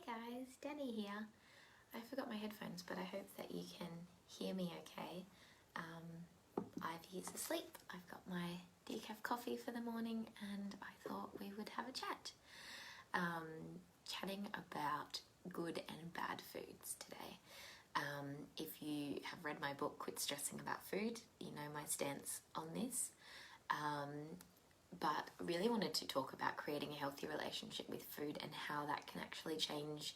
guys, Danny here. I forgot my headphones, but I hope that you can hear me okay. Ivy's asleep. I've got my decaf coffee for the morning and I thought we would have a chat. Chatting about good and bad foods today. If you have read my book, Quit Stressing About Food, you know my stance on this. But really wanted to talk about creating a healthy relationship with food and how that can actually change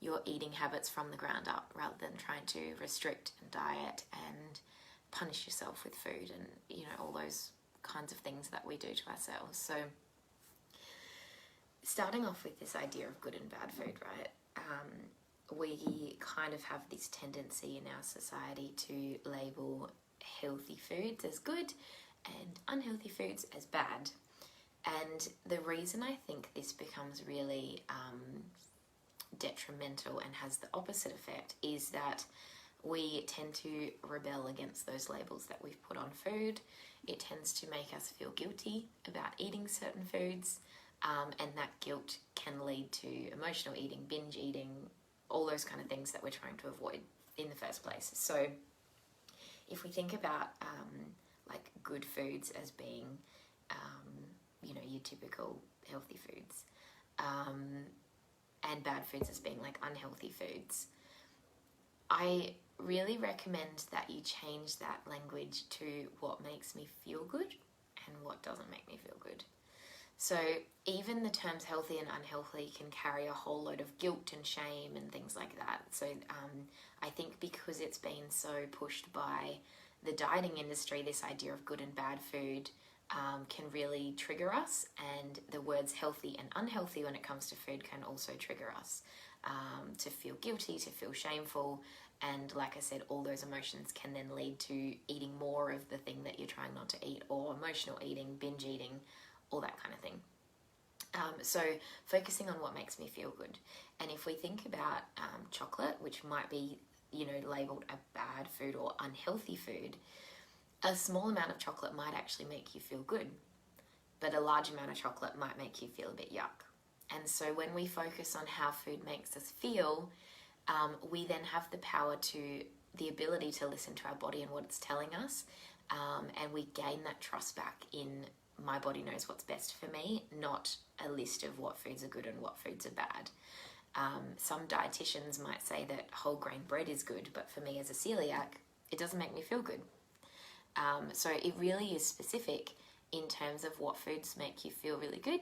your eating habits from the ground up, rather than trying to restrict and diet and punish yourself with food and, you know, all those kinds of things that we do to ourselves. So starting off with this idea of good and bad food, right? We kind of have this tendency in our society to label healthy foods as good and unhealthy foods as bad. And the reason I think this becomes really detrimental and has the opposite effect is that we tend to rebel against those labels that we've put on food. It tends to make us feel guilty about eating certain foods, and that guilt can lead to emotional eating, binge eating, all those kind of things that we're trying to avoid in the first place. So if we think about like good foods as being, you know, your typical healthy foods, and bad foods as being like unhealthy foods, I really recommend that you change that language to what makes me feel good and what doesn't make me feel good. So even the terms healthy and unhealthy can carry a whole load of guilt and shame and things like that. So I think because it's been so pushed by the dieting industry, this idea of good and bad food can really trigger us, and the words healthy and unhealthy when it comes to food can also trigger us to feel guilty, to feel shameful, and like I said, all those emotions can then lead to eating more of the thing that you're trying not to eat, or emotional eating, binge eating, all that kind of thing. So focusing on what makes me feel good. And if we think about chocolate, which might be, you know, labeled a bad food or unhealthy food, a small amount of chocolate might actually make you feel good, but a large amount of chocolate might make you feel a bit yuck. And so when we focus on how food makes us feel, we then have the power to, the ability to listen to our body and what it's telling us, and we gain that trust back in my body knows what's best for me, not a list of what foods are good and what foods are bad. Some dietitians might say that whole grain bread is good, but for me as a celiac, it doesn't make me feel good. So it really is specific in terms of what foods make you feel really good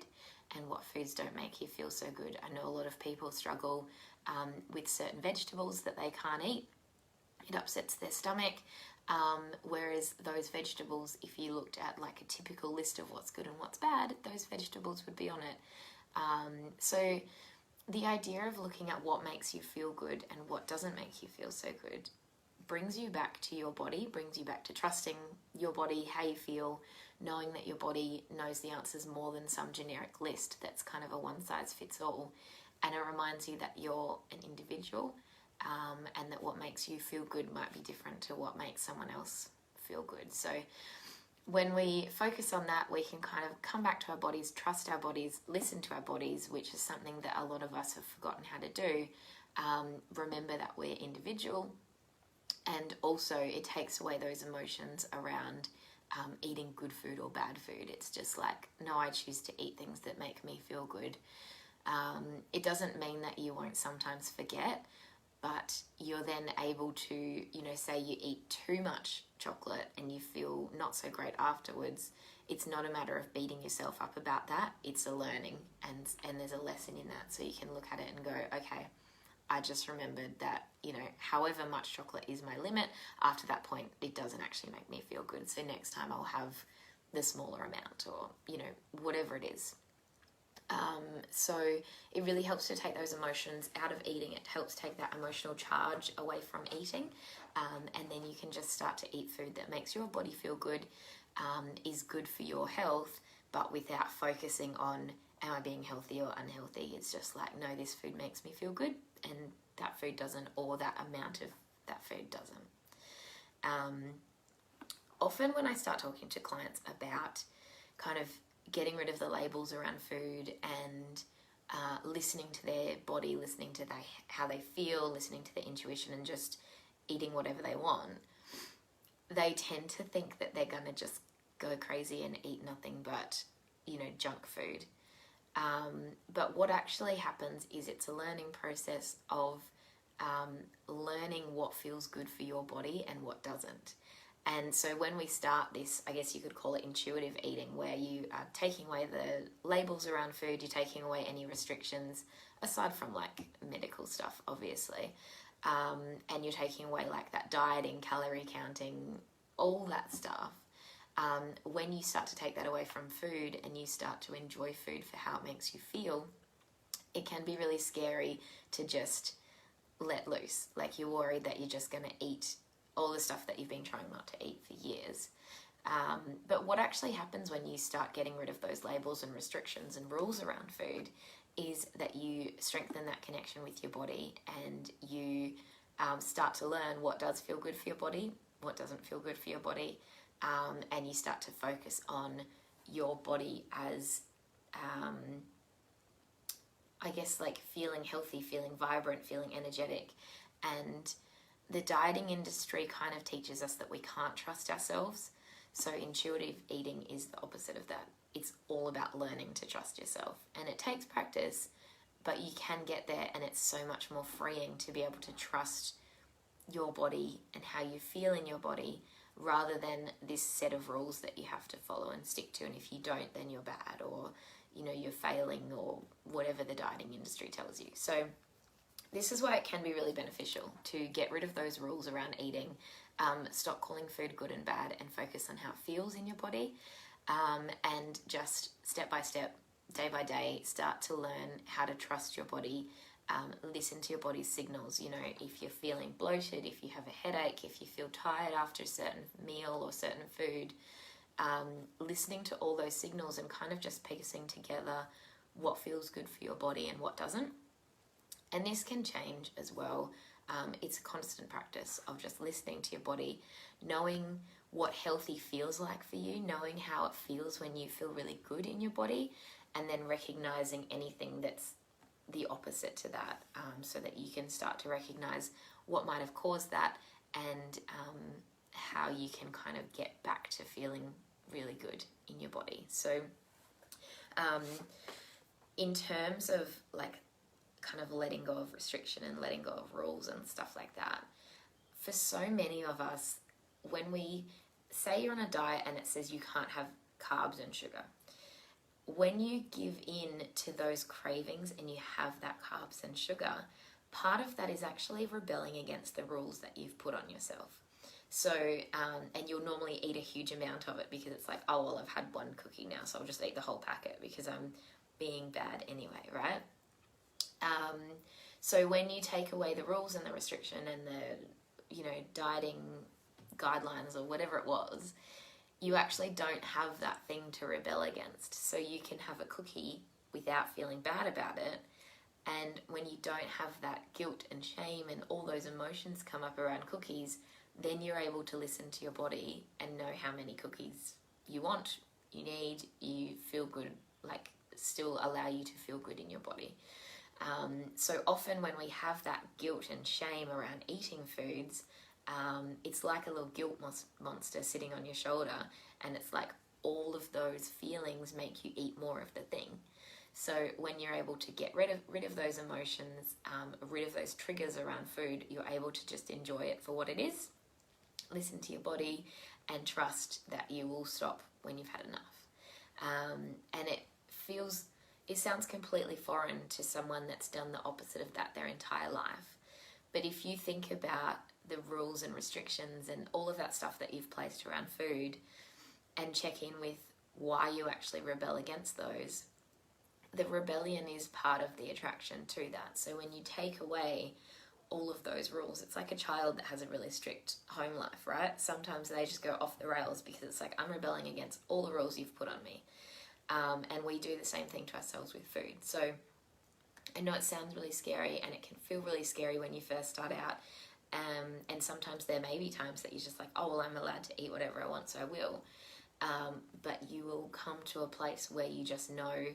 and what foods don't make you feel so good. I know a lot of people struggle with certain vegetables that they can't eat. It upsets their stomach. Whereas those vegetables, if you looked at like a typical list of what's good and what's bad, those vegetables would be on it. So the idea of looking at what makes you feel good and what doesn't make you feel so good brings you back to your body, brings you back to trusting your body, how you feel, knowing that your body knows the answers more than some generic list that's kind of a one-size-fits-all. And it reminds you that you're an individual, and that what makes you feel good might be different to what makes someone else feel good. So when we focus on that, we can kind of come back to our bodies, trust our bodies, listen to our bodies, which is something that a lot of us have forgotten how to do. Remember that we're individual, and also it takes away those emotions around eating good food or bad food. It's just like, no, I choose to eat things that make me feel good. It doesn't mean that you won't sometimes forget, but you're then able to, you know, say you eat too much chocolate and you feel not so great afterwards. It's not a matter of beating yourself up about that. It's a learning, and there's a lesson in that. So you can look at it and go, okay, I just remembered that, you know, however much chocolate is my limit, after that point, it doesn't actually make me feel good. So next time I'll have the smaller amount, or, you know, whatever it is. So it really helps to take those emotions out of eating. It helps take that emotional charge away from eating, and then you can just start to eat food that makes your body feel good, is good for your health, but without focusing on, am I being healthy or unhealthy? It's just like, no, this food makes me feel good and that food doesn't, or that amount of that food doesn't. Often when I start talking to clients about kind of getting rid of the labels around food and listening to their body, listening to how they feel, listening to their intuition, and just eating whatever they want, they tend to think that they're going to just go crazy and eat nothing but, junk food. But what actually happens is it's a learning process of learning what feels good for your body and what doesn't. And so when we start this, I guess you could call it intuitive eating, where you are taking away the labels around food, you're taking away any restrictions, aside from like medical stuff, obviously. And you're taking away like that dieting, calorie counting, all that stuff. When you start to take that away from food and you start to enjoy food for how it makes you feel, it can be really scary to just let loose. Like, you're worried that you're just going to eat all the stuff that you've been trying not to eat for years. But what actually happens when you start getting rid of those labels and restrictions and rules around food is that you strengthen that connection with your body, and you start to learn what does feel good for your body, what doesn't feel good for your body, and you start to focus on your body as, I guess, like feeling healthy, feeling vibrant, feeling energetic. And the dieting industry kind of teaches us that we can't trust ourselves. So intuitive eating is the opposite of that. It's all about learning to trust yourself. And it takes practice, but you can get there, and it's so much more freeing to be able to trust your body and how you feel in your body, rather than this set of rules that you have to follow and stick to. And if you don't, then you're bad, or, you're failing, or whatever the dieting industry tells you. So this is why it can be really beneficial to get rid of those rules around eating, stop calling food good and bad, and focus on how it feels in your body, and just step by step, day by day, start to learn how to trust your body, listen to your body's signals. If you're feeling bloated, if you have a headache, if you feel tired after a certain meal or certain food, listening to all those signals and kind of just piecing together what feels good for your body and what doesn't. And this can change as well. It's a constant practice of just listening to your body, knowing what healthy feels like for you, knowing how it feels when you feel really good in your body, and then recognizing anything that's the opposite to that, so that you can start to recognize what might have caused that, and how you can kind of get back to feeling really good in your body. So in terms of like kind of letting go of restriction and letting go of rules and stuff like that, for so many of us, when we say you're on a diet and it says you can't have carbs and sugar, when you give in to those cravings and you have that carbs and sugar, part of that is actually rebelling against the rules that you've put on yourself. So, and you'll normally eat a huge amount of it because it's like, oh, well, I've had one cookie now, so I'll just eat the whole packet because I'm being bad anyway, right? So when you take away the rules and the restriction and the, dieting guidelines or whatever it was, you actually don't have that thing to rebel against. So you can have a cookie without feeling bad about it. And when you don't have that guilt and shame and all those emotions come up around cookies, then you're able to listen to your body and know how many cookies you want, you need, you feel good, like still allow you to feel good in your body. So often when we have that guilt and shame around eating foods, it's like a little guilt monster sitting on your shoulder, and it's like all of those feelings make you eat more of the thing. So when you're able to get rid of those emotions, rid of those triggers around food, you're able to just enjoy it for what it is, listen to your body, and trust that you will stop when you've had enough. And it sounds completely foreign to someone that's done the opposite of that their entire life. But if you think about the rules and restrictions and all of that stuff that you've placed around food, and check in with why you actually rebel against those, the rebellion is part of the attraction to that. So when you take away all of those rules, it's like a child that has a really strict home life, right? Sometimes they just go off the rails because it's like, I'm rebelling against all the rules you've put on me. And we do the same thing to ourselves with food. So I know it sounds really scary, and it can feel really scary when you first start out. And sometimes there may be times that you're just like, oh, well, I'm allowed to eat whatever I want, so I will. But you will come to a place where you just know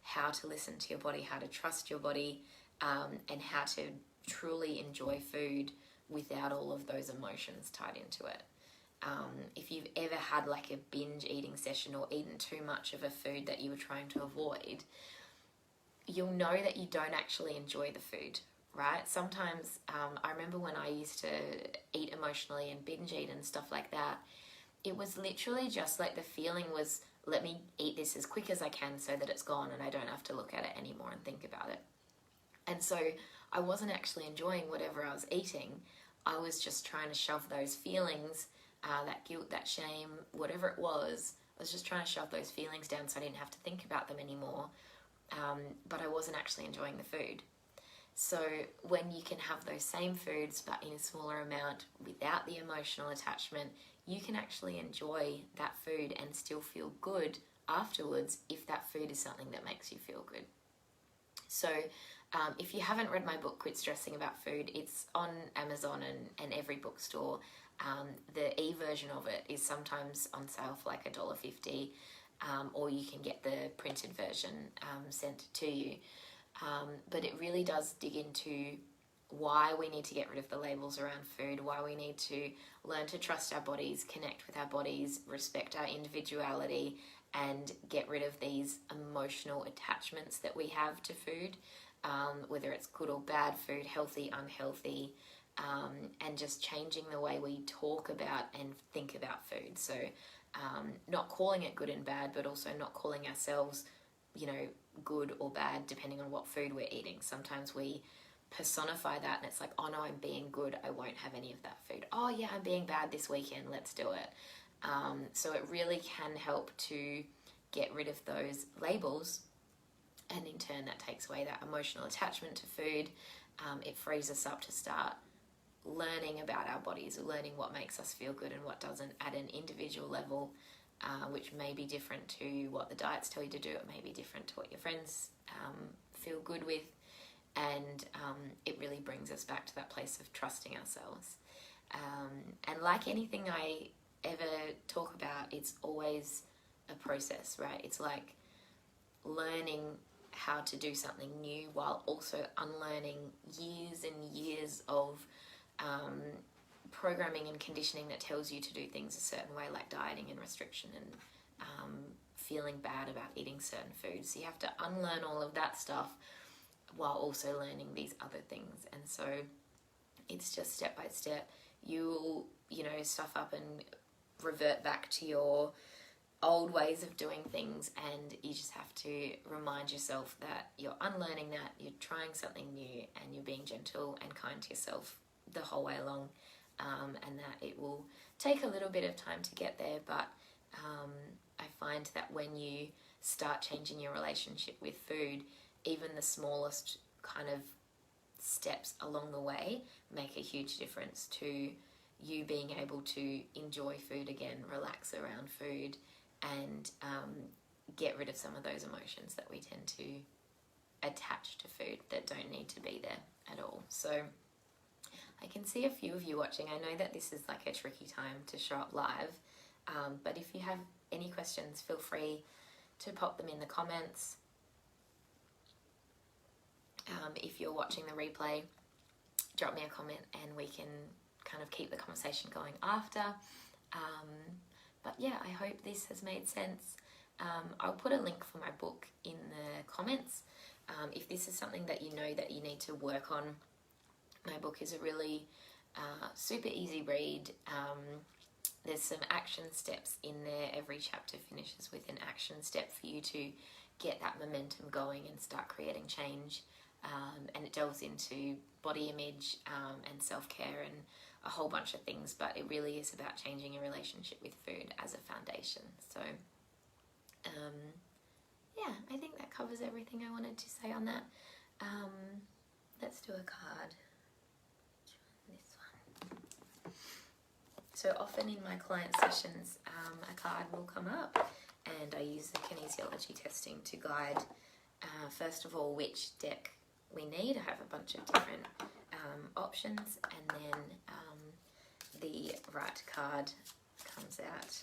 how to listen to your body, how to trust your body, and how to truly enjoy food without all of those emotions tied into it. If you've ever had like a binge eating session or eaten too much of a food that you were trying to avoid, you'll know that you don't actually enjoy the food, right? Sometimes I remember when I used to eat emotionally and binge eat and stuff like that, it was literally just like the feeling was, let me eat this as quick as I can so that it's gone and I don't have to look at it anymore and think about it. And so I wasn't actually enjoying whatever I was eating. I was just trying to shove those feelings, that guilt, that shame, whatever it was, I was just trying to shove those feelings down so I didn't have to think about them anymore. But I wasn't actually enjoying the food. So when you can have those same foods but in a smaller amount without the emotional attachment, you can actually enjoy that food and still feel good afterwards if that food is something that makes you feel good. So if you haven't read my book, Quit Stressing About Food, it's on Amazon and every bookstore. The e-version of it is sometimes on sale for like $1.50, or you can get the printed version sent to you. But it really does dig into why we need to get rid of the labels around food, why we need to learn to trust our bodies, connect with our bodies, respect our individuality, and get rid of these emotional attachments that we have to food, whether it's good or bad food, healthy, unhealthy, and just changing the way we talk about and think about food. So not calling it good and bad, but also not calling ourselves, good or bad depending on what food we're eating. Sometimes we personify that and it's like, oh no, I'm being good, I won't have any of that food. Oh yeah, I'm being bad this weekend, let's do it. So it really can help to get rid of those labels, and in turn that takes away that emotional attachment to food. It frees us up to start learning about our bodies, learning what makes us feel good and what doesn't at an individual level, which may be different to what the diets tell you to do. It may be different to what your friends feel good with, and it really brings us back to that place of trusting ourselves. And like anything I ever talk about, it's always a process, right? It's like learning how to do something new while also unlearning years and years of programming and conditioning that tells you to do things a certain way, like dieting and restriction and feeling bad about eating certain foods. So you have to unlearn all of that stuff while also learning these other things. And so it's just step by step. You'll, stuff up and revert back to your old ways of doing things, and you just have to remind yourself that you're unlearning that, you're trying something new, and you're being gentle and kind to yourself the whole way along, and that it will take a little bit of time to get there, but I find that when you start changing your relationship with food, even the smallest kind of steps along the way make a huge difference to you being able to enjoy food again, relax around food, and get rid of some of those emotions that we tend to attach to food that don't need to be there at all. So I can see a few of you watching. I know that this is like a tricky time to show up live, but if you have any questions, feel free to pop them in the comments. If you're watching the replay, drop me a comment and we can kind of keep the conversation going after. But yeah, I hope this has made sense. I'll put a link for my book in the comments. If this is something that you know that you need to work on, my book is a really super easy read. There's some action steps in there. Every chapter finishes with an action step for you to get that momentum going and start creating change. And it delves into body image and self-care and a whole bunch of things, but it really is about changing your relationship with food as a foundation. So yeah, I think that covers everything I wanted to say on that. Let's do a card. This one. So often in my client sessions, a card will come up, and I use the kinesiology testing to guide, first of all, which deck we need. I have a bunch of different options, and then the right card comes out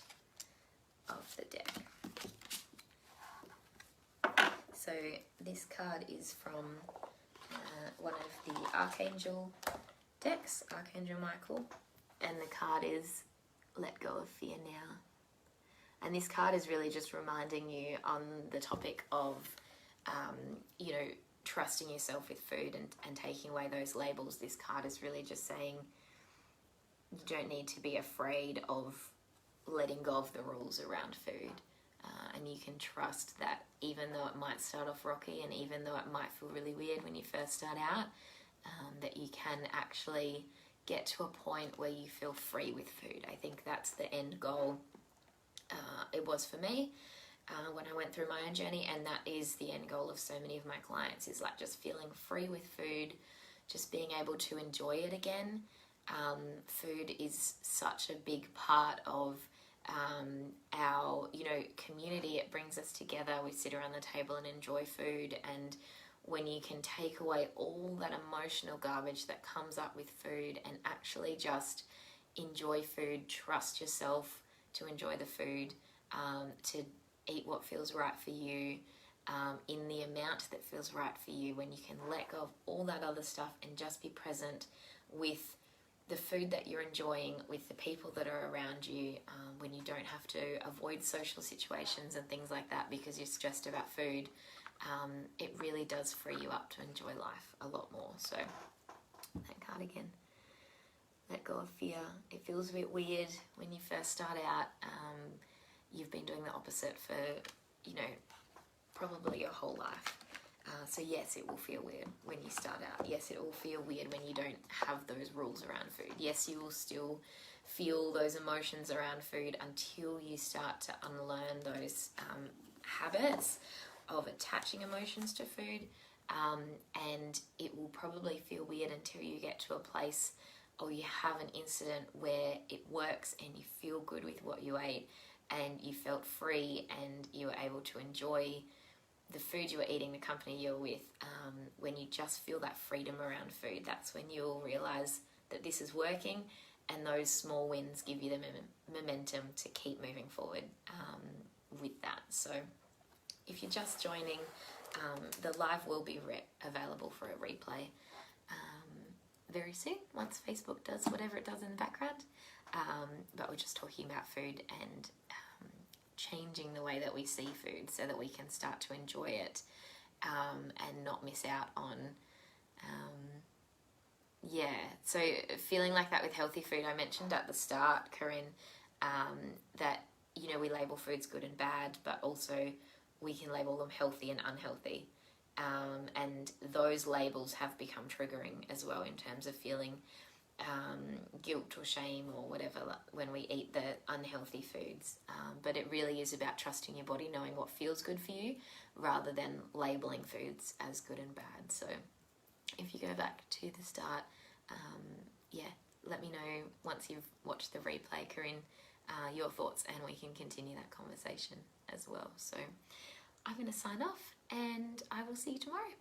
of the deck. So So this card is from one of the Archangel decks, Archangel Michael, and the card is Let Go of Fear Now. And this card is really just reminding you on the topic of, you know, trusting yourself with food and taking away those labels. This card is really just saying you don't need to be afraid of letting go of the rules around food. And you can trust that even though it might start off rocky and even though it might feel really weird when you first start out, that you can actually get to a point where you feel free with food. I think that's the end goal. It was for me when I went through my own journey, and that is the end goal of so many of my clients, is like just feeling free with food, just being able to enjoy it again. Food is such a big part of our, you know, community. It brings us together. We sit around the table and enjoy food, and when you can take away all that emotional garbage that comes up with food and actually just enjoy food, trust yourself to enjoy the food, to eat what feels right for you, in the amount that feels right for you, when you can let go of all that other stuff and just be present with the food that you're enjoying, with the people that are around you, when you don't have to avoid social situations and things like that because you're stressed about food, it really does free you up to enjoy life a lot more. So that card again, let go of fear. It feels a bit weird when you first start out. You've been doing the opposite for, you know, probably your whole life. So yes, it will feel weird when you start out. Yes, it will feel weird when you don't have those rules around food. Yes, you will still feel those emotions around food until you start to unlearn those habits of attaching emotions to food. And it will probably feel weird until you get to a place or you have an incident where it works and you feel good with what you ate and you felt free and you were able to enjoy the food you were eating, the company you were with. When you just feel that freedom around food, that's when you'll realize that this is working, and those small wins give you the momentum to keep moving forward with that. So if you're just joining, the live will be available for a replay very soon, once Facebook does whatever it does in the background. But we're just talking about food and changing the way that we see food so that we can start to enjoy it and not miss out on so feeling like that with healthy food. I mentioned at the start, Corinne, that, you know, we label foods good and bad, but also we can label them healthy and unhealthy, and those labels have become triggering as well in terms of feeling guilt or shame or whatever when we eat the unhealthy foods, but it really is about trusting your body, knowing what feels good for you rather than labeling foods as good and bad. So if you go back to the start, let me know once you've watched the replay, Corinne, your thoughts, and we can continue that conversation as well. So I'm going to sign off and I will see you tomorrow.